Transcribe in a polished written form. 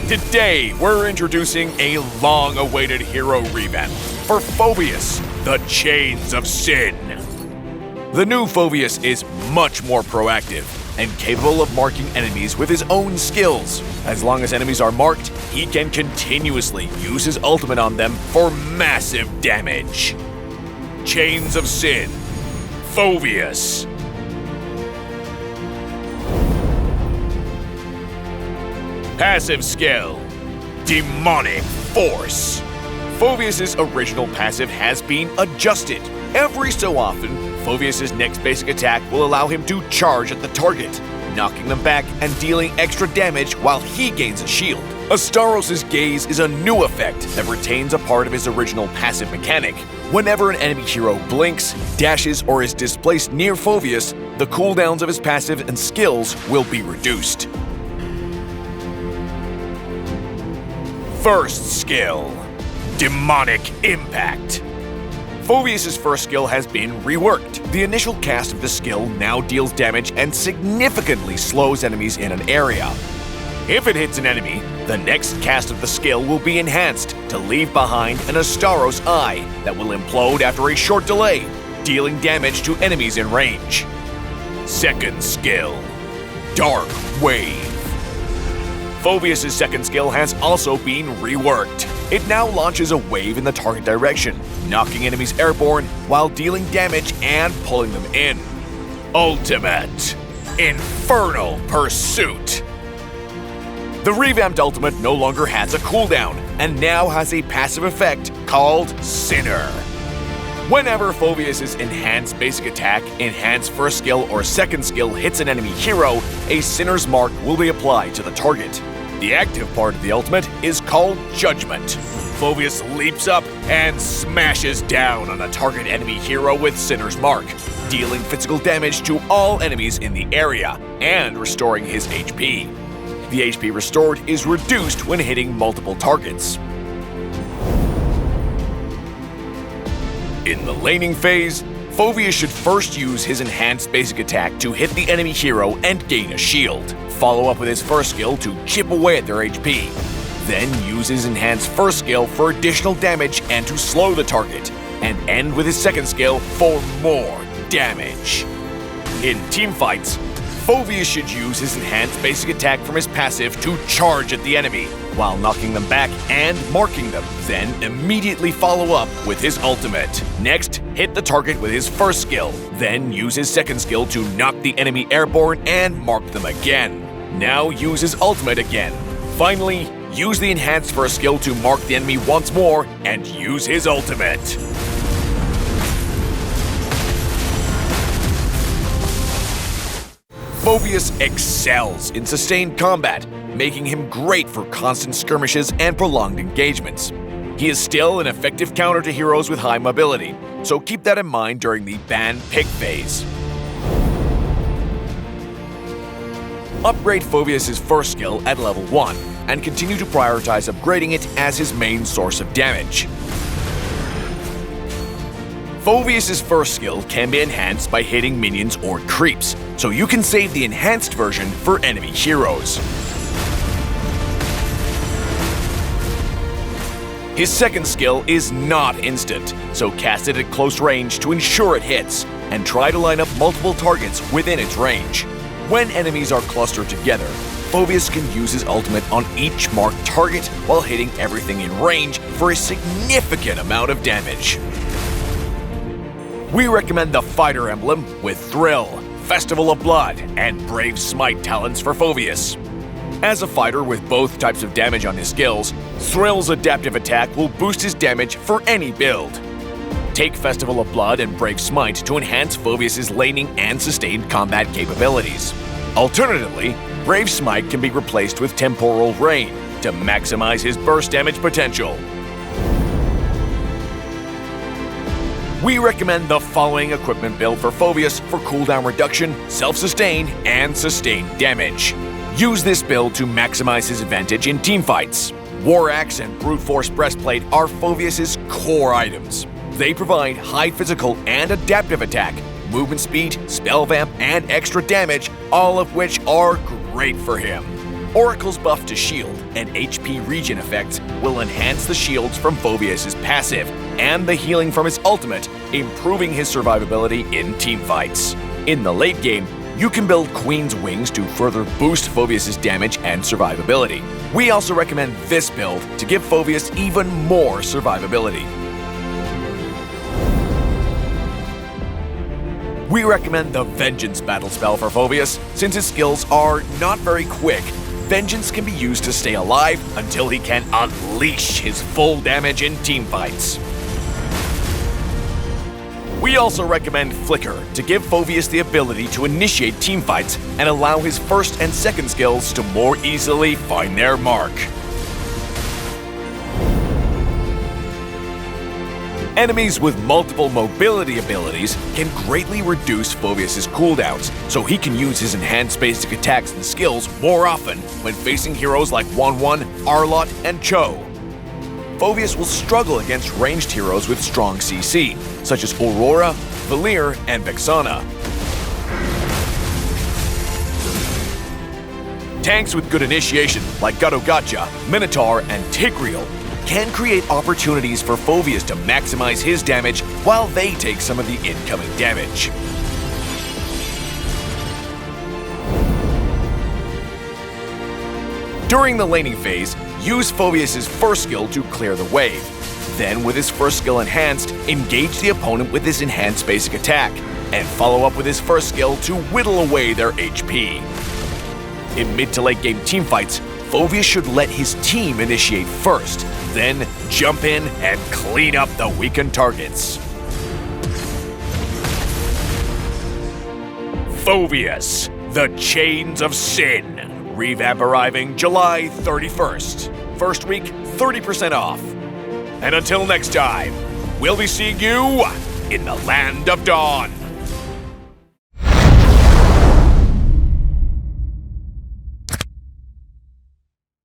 Today, we're introducing a long-awaited hero revamp for Phoveus, the Chains of Sin. The new Phoveus is much more proactive and capable of marking enemies with his own skills. As long as enemies are marked, he can continuously use his ultimate on them for massive damage. Chains of Sin, Phoveus. Passive skill, Demonic Force. Phoveus' original passive has been adjusted. Every so often, Phoveus' next basic attack will allow him to charge at the target, knocking them back and dealing extra damage while he gains a shield. Astaros' Gaze is a new effect that retains a part of his original passive mechanic. Whenever an enemy hero blinks, dashes, or is displaced near Phoveus, the cooldowns of his passive and skills will be reduced. First skill, Demonic Impact. Phoveus' first skill has been reworked. The initial cast of the skill now deals damage and significantly slows enemies in an area. If it hits an enemy, the next cast of the skill will be enhanced to leave behind an Astaros Eye that will implode after a short delay, dealing damage to enemies in range. Second skill, Dark Wave. Phoveus' second skill has also been reworked. It now launches a wave in the target direction, knocking enemies airborne while dealing damage and pulling them in. Ultimate, Infernal Pursuit. The revamped ultimate no longer has a cooldown and now has a passive effect called Sinner. Whenever Phoveus' enhanced basic attack, enhanced first skill, or second skill hits an enemy hero, a Sinner's mark will be applied to the target. The active part of the ultimate is called Judgment. Phoveus leaps up and smashes down on a target enemy hero with Sinner's mark, dealing physical damage to all enemies in the area and restoring his HP. The HP restored is reduced when hitting multiple targets. In the laning phase, Phoveus should first use his enhanced basic attack to hit the enemy hero and gain a shield. Follow up with his first skill to chip away at their HP. Then use his enhanced first skill for additional damage and to slow the target. And end with his second skill for more damage. In teamfights, Phoveus should use his enhanced basic attack from his passive to charge at the enemy, while knocking them back and marking them. Then immediately follow up with his ultimate. Next, hit the target with his first skill. Then use his second skill to knock the enemy airborne and mark them again. Now use his ultimate again. Finally, use the enhanced first skill to mark the enemy once more and use his ultimate. Phoveus excels in sustained combat, making him great for constant skirmishes and prolonged engagements. He is still an effective counter to heroes with high mobility, so keep that in mind during the ban pick phase. Upgrade Phoveus' first skill at level 1, and continue to prioritize upgrading it as his main source of damage. Phoveus' first skill can be enhanced by hitting minions or creeps, so you can save the enhanced version for enemy heroes. His second skill is not instant, so cast it at close range to ensure it hits, and try to line up multiple targets within its range. When enemies are clustered together, Phoveus can use his ultimate on each marked target while hitting everything in range for a significant amount of damage. We recommend the Fighter Emblem with Thrill, Festival of Blood, and Brave Smite talents for Phoveus. As a fighter with both types of damage on his skills, Thrill's adaptive attack will boost his damage for any build. Take Festival of Blood and Brave Smite to enhance Phoveus' laning and sustained combat capabilities. Alternatively, Brave Smite can be replaced with Temporal Rain to maximize his burst damage potential. We recommend the following equipment build for Phoveus for cooldown reduction, self-sustain, and sustained damage. Use this build to maximize his advantage in teamfights. War Axe and Brute Force Breastplate are Phoveus' core items. They provide high physical and adaptive attack, movement speed, spell vamp, and extra damage, all of which are great for him. Oracle's buff to shield and HP regen effects will enhance the shields from Phoveus' passive and the healing from his ultimate, improving his survivability in teamfights. In the late game, you can build Queen's Wings to further boost Phoveus' damage and survivability. We also recommend this build to give Phoveus even more survivability. We recommend the Vengeance battle spell for Phoveus. Since his skills are not very quick, Vengeance can be used to stay alive until he can unleash his full damage in teamfights. We also recommend Flicker to give Phoveus the ability to initiate teamfights and allow his first and second skills to more easily find their mark. Enemies with multiple mobility abilities can greatly reduce Phoveus' cooldowns, so he can use his enhanced basic attacks and skills more often when facing heroes like Wanwan, Arlott, and Cho. Phoveus will struggle against ranged heroes with strong CC, such as Aurora, Valir, and Vexana. Tanks with good initiation, like Gattogotcha, Minotaur, and Tigreal, can create opportunities for Phoveus to maximize his damage while they take some of the incoming damage. During the laning phase, use Phoveus' first skill to clear the wave. Then, with his first skill enhanced, engage the opponent with his enhanced basic attack, and follow up with his first skill to whittle away their HP. In mid to late game teamfights, Phoveus should let his team initiate first, then jump in and clean up the weakened targets. Phoveus, the Chains of Sin. Revamp arriving July 31st. First week, 30% off. And until next time, we'll be seeing you in the Land of Dawn.